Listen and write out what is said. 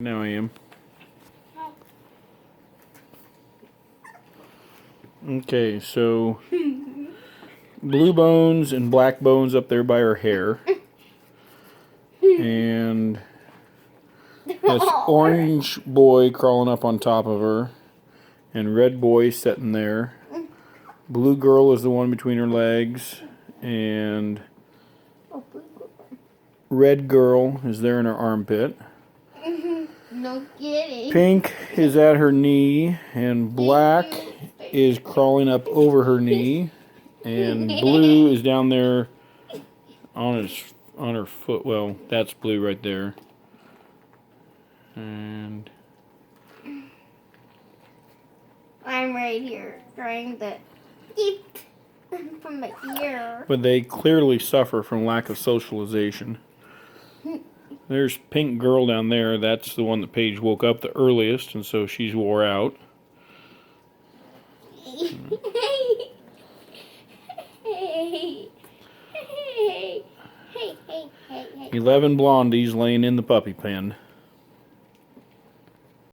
Now I am. Okay, so blue bones and black bones up there by her hair. And this orange boy crawling up on top of her. And red boy sitting there. Blue girl is the one between her legs. And red girl is there in her armpit. No kidding. Pink is at her knee, and black is crawling up over her knee, and blue is down there on her foot. Well, that's blue right there. And I'm right here trying to keep them from my ear. but they clearly suffer from lack of socialization. There's pink girl down there. That's the one that Paige woke up the earliest, and so she's wore out. Hey. 11 blondies laying in the puppy pen.